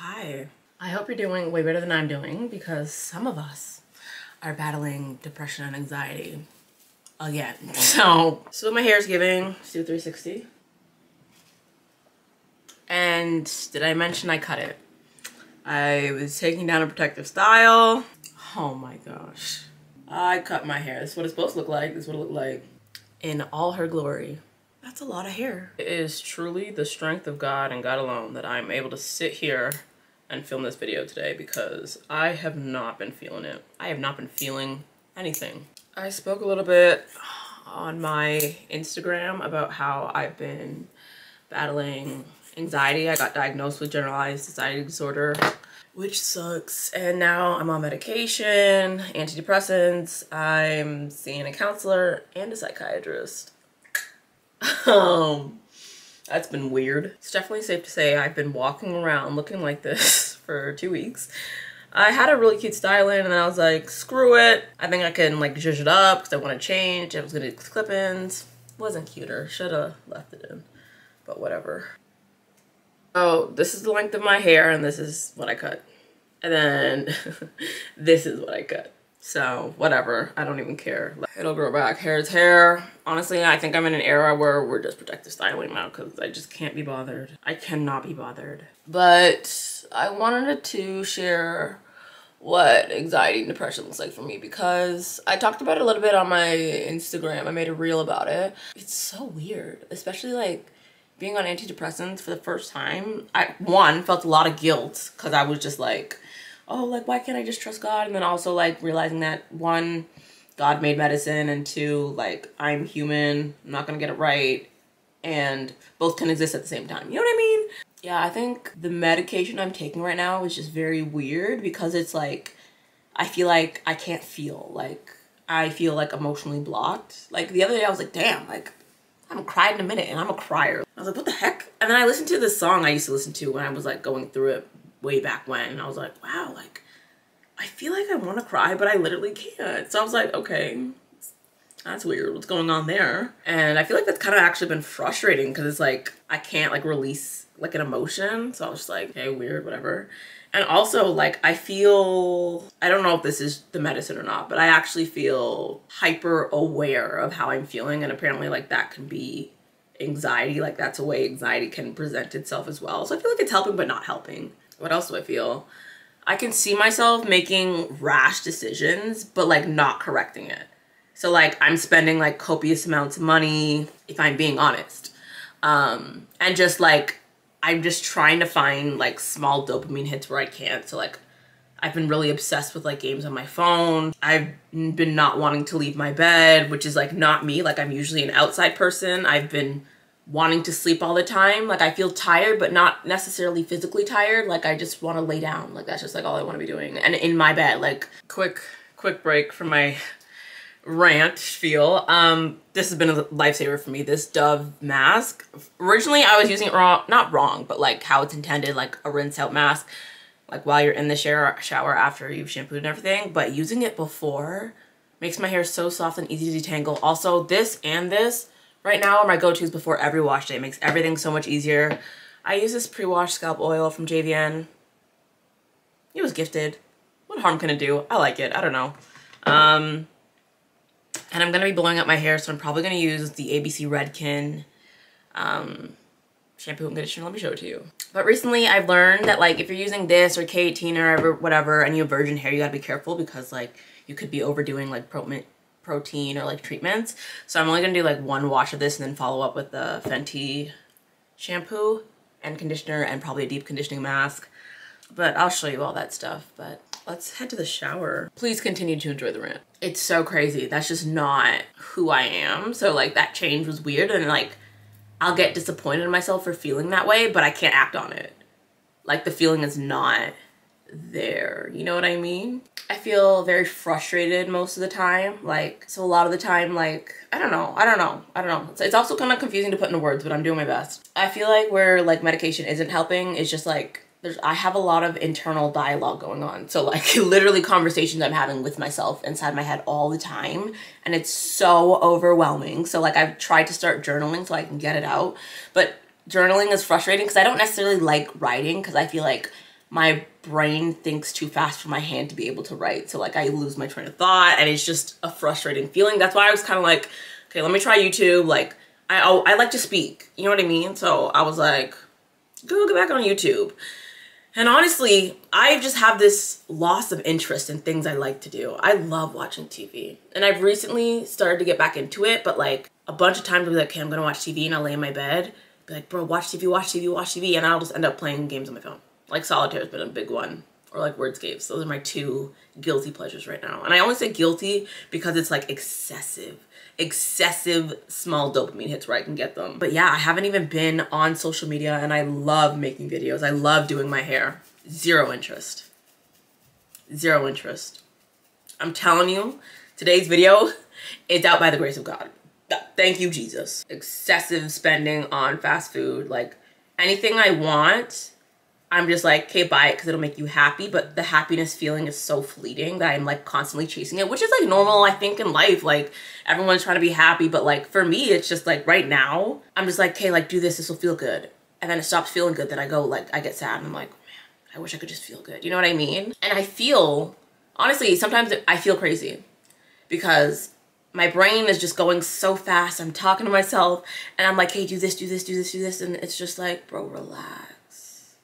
Hi. I hope you're doing way better than I'm doing because some of us are battling depression and anxiety again. So what my hair is giving, let's do 360. And did I mention I cut it? I was taking down a protective style. Oh my gosh. I cut my hair. This is what it's supposed to look like. This is what it looked like in all her glory. That's a lot of hair. It is truly the strength of God and God alone that I'm able to sit here and film this video today because I have not been feeling it. I have not been feeling anything. I spoke a little bit on my Instagram about how I've been battling anxiety. I got diagnosed with generalized anxiety disorder, which sucks. And now I'm on medication, antidepressants. I'm seeing a counselor and a psychiatrist. That's been weird. It's definitely safe to say I've been walking around looking like this for 2 weeks. I had a really cute style in and then I was like, screw it. I think I can like zhuzh it up because I want to change. I was gonna do clip-ins. Wasn't cuter. Should've left it in, but whatever. Oh, this is the length of my hair and this is what I cut. And then this is what I cut. So whatever, I don't even care. It'll grow back. Hair is hair. Honestly, I think I'm in an era where we're just protective styling now because I just can't be bothered. I cannot be bothered. But I wanted to share what anxiety and depression looks like for me because I talked about it a little bit on my Instagram. I made a reel about it. It's so weird, especially like being on antidepressants for the first time. I, one, felt a lot of guilt because I was just like, oh, like, why can't I just trust God? And then also, like, realizing that, one, God made medicine, and two, like, I'm human, I'm not gonna get it right, and both can exist at the same time. You know what I mean? Yeah, I think the medication I'm taking right now is just very weird because it's like, I feel like I can't feel. Like, I feel, like, emotionally blocked. Like, the other day I was like, damn, like, I haven't cried in a minute, and I'm a crier. I was like, what the heck? And then I listened to this song I used to listen to when I was, like, going through it way back when, and I was like, wow, like, I feel like I want to cry, but I literally can't. So I was like, okay, that's weird. What's going on there? And I feel like that's kind of actually been frustrating because it's like, I can't like release like an emotion. So I was just like, okay, weird, whatever. And also like, I feel, I don't know if this is the medicine or not, but I actually feel hyper aware of how I'm feeling. And apparently like that can be anxiety. Like that's a way anxiety can present itself as well. So I feel like it's helping, but not helping. What else do I feel? I can see myself making rash decisions, but like not correcting it. So like I'm spending like copious amounts of money, if I'm being honest. And just like, I'm just trying to find like small dopamine hits where I can. So like, I've been really obsessed with like games on my phone. I've been not wanting to leave my bed, which is like not me. Like I'm usually an outside person. I've been wanting to sleep all the time. Like I feel tired, but not necessarily physically tired. Like I just want to lay down. Like that's just like all I want to be doing. And in my bed, like quick break from my rant spiel. This has been a lifesaver for me. This Dove mask. Originally I was using it wrong, not wrong, but like how it's intended, like a rinse out mask, like while you're in the shower after you've shampooed and everything. But using it before makes my hair so soft and easy to detangle. Also this and this right now are my go-tos before every wash day. It makes everything so much easier. I use this pre-wash scalp oil from JVN. It was gifted. What harm can it do? I like it. I don't know. And I'm going to be blowing up my hair, so I'm probably going to use the ABC Redken shampoo and conditioner. Let me show it to you. But recently I've learned that like if you're using this or K18 or whatever and you have virgin hair, you got to be careful because like you could be overdoing like protein or like treatments. So I'm only gonna do like one wash of this and then follow up with the Fenty shampoo and conditioner and probably a deep conditioning mask. But I'll show you all that stuff. But let's head to the shower. Please continue to enjoy the rant. It's so crazy. That's just not who I am. So like that change was weird and like I'll get disappointed in myself for feeling that way, but I can't act on it. Like the feeling is not there. You know what I mean? I feel very frustrated most of the time. Like, so a lot of the time, like, I don't know. It's also kind of confusing to put into words, but I'm doing my best. I feel like where like medication isn't helping, it's just like, I have a lot of internal dialogue going on. So like literally conversations I'm having with myself inside my head all the time. And it's so overwhelming. So like I've tried to start journaling so I can get it out. But journaling is frustrating because I don't necessarily like writing because I feel like my brain thinks too fast for my hand to be able to write. So like I lose my train of thought, and it's just a frustrating feeling. That's why I was kind of like, okay, let me try YouTube. Like I like to speak, you know what I mean? So I was like, go get back on YouTube. And honestly, I just have this loss of interest in things I like to do. I love watching TV. And I've recently started to get back into it, but like a bunch of times I'll be like, okay, I'm gonna watch TV, and I'll lay in my bed, be like, bro, watch TV, watch TV, watch TV, and I'll just end up playing games on my phone. Like Solitaire has been a big one, or like Wordscapes. Those are my two guilty pleasures right now. And I only say guilty because it's like excessive small dopamine hits where I can get them. But yeah, I haven't even been on social media, and I love making videos. I love doing my hair. Zero interest. Zero interest. I'm telling you, today's video is out by the grace of God. Thank you, Jesus. Excessive spending on fast food. Like anything I want, I'm just like, okay, buy it because it'll make you happy. But the happiness feeling is so fleeting that I'm like constantly chasing it, which is like normal, I think, in life. Like everyone's trying to be happy. But like for me, it's just like right now, I'm just like, okay, like do this will feel good. And then it stops feeling good. Then I go like, I get sad and I'm like, man, I wish I could just feel good. You know what I mean? And I feel, honestly, sometimes I feel crazy because my brain is just going so fast. I'm talking to myself and I'm like, hey, do this, do this, do this, do this. And it's just like, bro, relax.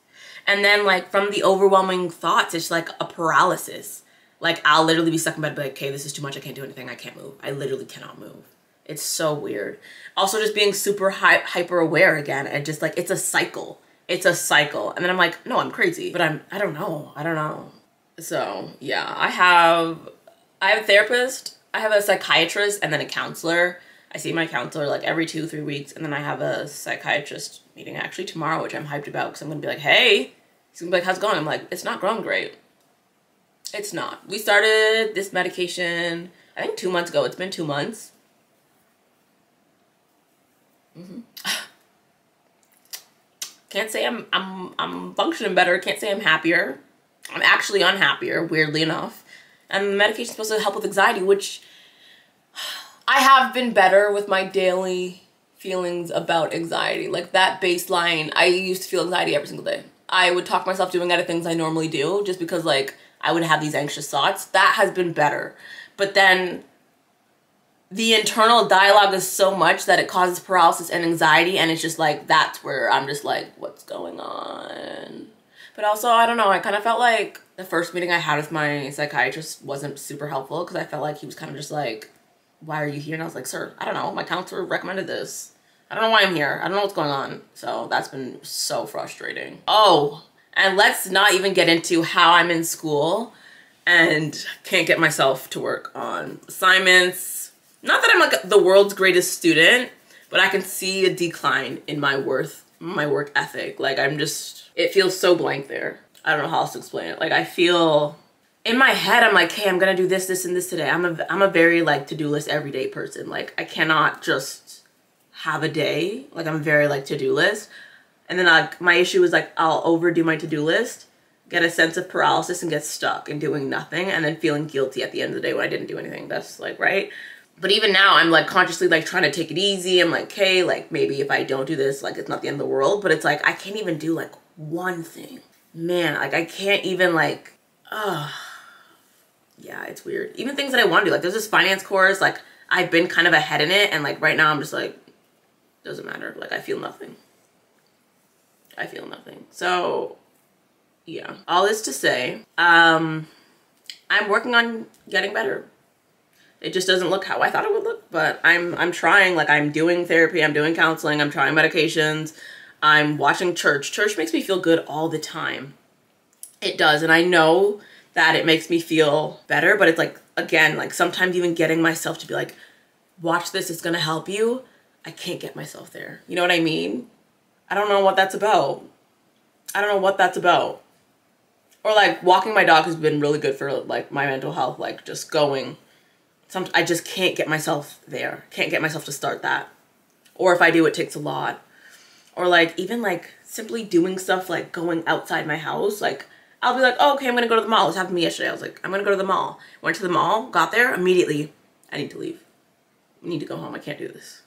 And then like from the overwhelming thoughts, it's like a paralysis. Like I'll literally be stuck in bed, but like, okay, this is too much. I can't do anything. I can't move. I literally cannot move. It's so weird. Also just being super hyper aware again. And just like, it's a cycle. It's a cycle. And then I'm like, no, I'm crazy, but I don't know. So yeah, I have a therapist, I have a psychiatrist, and then a counselor. I see my counselor like every 2-3 weeks, and then I have a psychiatrist meeting actually tomorrow, which I'm hyped about because I'm gonna be like, hey, he's gonna be like, how's it going? I'm like, it's not going great. It's not. We started this medication, I think 2 months ago. It's been 2 months. Can't say I'm functioning better. Can't say I'm happier. I'm actually unhappier, weirdly enough. And the medication's supposed to help with anxiety, which I have been better with my daily feelings about anxiety. Like that baseline, I used to feel anxiety every single day. I would talk myself doing other things I normally do just because like I would have these anxious thoughts. That has been better. But then the internal dialogue is so much that it causes paralysis and anxiety, and it's just like, that's where I'm just like, what's going on? But also, I don't know, I kind of felt like the first meeting I had with my psychiatrist wasn't super helpful because I felt like he was kind of just like, why are you here? And I was like, sir, I don't know, my counselor recommended this. I don't know why I'm here. I don't know what's going on. So that's been so frustrating. Oh, and let's not even get into how I'm in school and can't get myself to work on assignments. Not that I'm like the world's greatest student, but I can see a decline in my work ethic. Like it feels so blank there. I don't know how else to explain it. Like I feel in my head, I'm like, hey, I'm gonna do this, this, and this today. I'm a very like to-do list everyday person. Like I cannot just have a day. Like I'm very like to-do list. And then like my issue is like I'll overdo my to-do list, get a sense of paralysis and get stuck in doing nothing, and then feeling guilty at the end of the day when I didn't do anything. That's like, right? But even now I'm like consciously like trying to take it easy. I'm like, hey, like maybe if I don't do this, like it's not the end of the world. But it's like I can't even do like one thing. Man, like I can't even like, yeah, it's weird. Even things that I want to do, like there's this finance course, like I've been kind of ahead in it, and like right now I'm just like, doesn't matter. Like I feel nothing. I feel nothing. So yeah, all this to say, I'm working on getting better. It just doesn't look how I thought it would look, but I'm trying. Like I'm doing therapy, I'm doing counseling, I'm trying medications, I'm watching church. Church makes me feel good all the time. It does, and I know that it makes me feel better, but it's like, again, like sometimes even getting myself to be like, watch this, it's gonna help you. I can't get myself there. You know what I mean? I don't know what that's about. I don't know what that's about. Or like walking my dog has been really good for like my mental health, like just going. I just can't get myself there. Can't get myself to start that. Or if I do, it takes a lot. Or like even like simply doing stuff like going outside my house. Like I'll be like, oh, okay, I'm gonna go to the mall. This happened to me yesterday. I was like, I'm gonna go to the mall. Went to the mall, got there, immediately, I need to leave. I need to go home. I can't do this.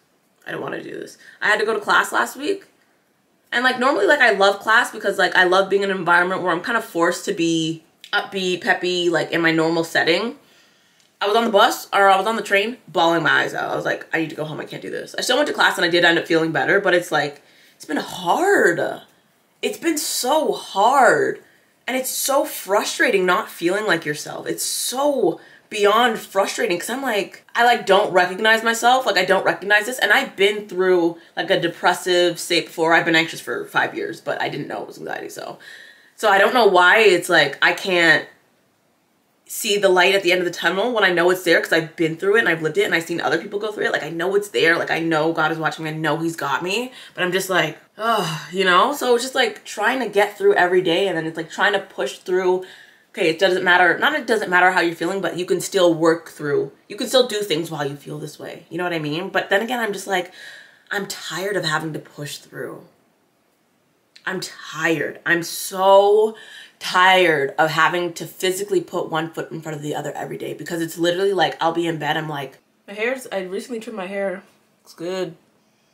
I don't want to do this. I had to go to class last week. And like normally like I love class because like I love being in an environment where I'm kind of forced to be upbeat, peppy, like in my normal setting. I was on the bus or I was on the train bawling my eyes out. I was like, I need to go home. I can't do this. I still went to class and I did end up feeling better, but it's like, it's been hard. It's been so hard. And it's so frustrating not feeling like yourself. It's so beyond frustrating because I'm like, I like don't recognize myself. Like I don't recognize this. And I've been through like a depressive state before. I've been anxious for 5 years, but I didn't know it was anxiety. So I don't know why it's like, I can't see the light at the end of the tunnel when I know it's there because I've been through it and I've lived it and I've seen other people go through it. Like I know it's there. Like I know God is watching me. I know he's got me, but I'm just like, oh, you know? So it's just like trying to get through every day and then it's like trying to push through. Okay, it doesn't matter. Not it doesn't matter how you're feeling, but you can still work through. You can still do things while you feel this way. You know what I mean? But then again, I'm just like, I'm tired of having to push through. I'm tired. I'm so tired of having to physically put one foot in front of the other every day because it's literally like I'll be in bed. I'm like, I recently trimmed my hair. Looks good.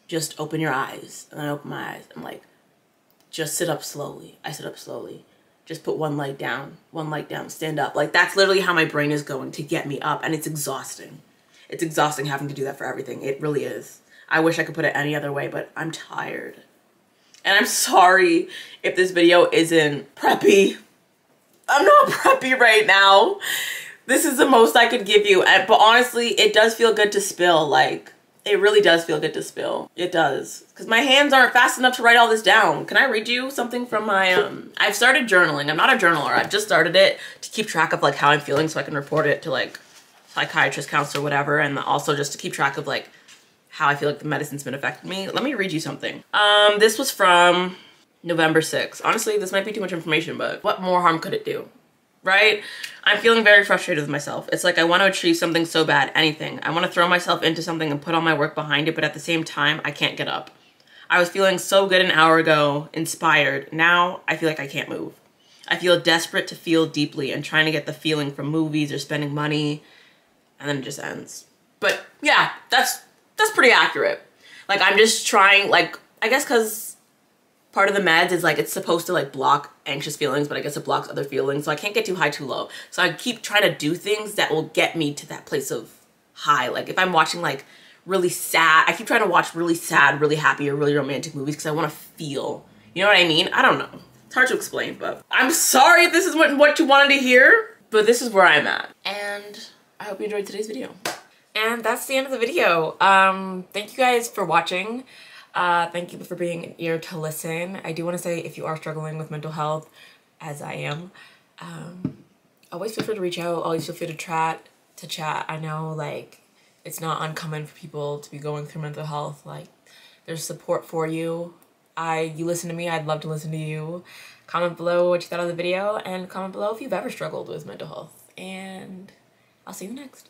Just open your eyes. And I open my eyes. I'm like, just sit up slowly. I sit up slowly. Just put one leg down, stand up. Like that's literally how my brain is going to get me up and it's exhausting. It's exhausting having to do that for everything. It really is. I wish I could put it any other way, but I'm tired. And I'm sorry if this video isn't preppy. I'm not preppy right now. This is the most I could give you. But honestly, it does feel good to spill. Like, it really does feel good to spill. It does. Because my hands aren't fast enough to write all this down. Can I read you something from my, I've started journaling. I'm not a journaler. I've just started it to keep track of like how I'm feeling so I can report it to like psychiatrist, counselor, whatever. And also just to keep track of like how I feel like the medicine's been affecting me. Let me read you something. This was from November 6th. Honestly, this might be too much information, but what more harm could it do? Right? I'm feeling very frustrated with myself. It's like I want to achieve something so bad, anything. I want to throw myself into something and put all my work behind it, but at the same time, I can't get up. I was feeling so good an hour ago, inspired. Now, I feel like I can't move. I feel desperate to feel deeply and trying to get the feeling from movies or spending money, and then it just ends. But yeah, that's pretty accurate. Like, I'm just trying, like, I guess because part of the meds is like, it's supposed to like block anxious feelings, but I guess it blocks other feelings. So I can't get too high, too low. So I keep trying to do things that will get me to that place of high. Like if I'm watching like really sad, I keep trying to watch really sad, really happy, or really romantic movies because I want to feel, you know what I mean? I don't know. It's hard to explain, but I'm sorry if this is what you wanted to hear, but this is where I'm at. And I hope you enjoyed today's video. And that's the end of the video. Thank you guys for watching. Thank you for being an ear to listen. I do want to say if you are struggling with mental health, as I am, always feel free to reach out. Always feel free to chat. I know like it's not uncommon for people to be going through mental health. Like there's support for you. You listen to me, I'd love to listen to you. Comment below what you thought of the video and comment below if you've ever struggled with mental health. And I'll see you next.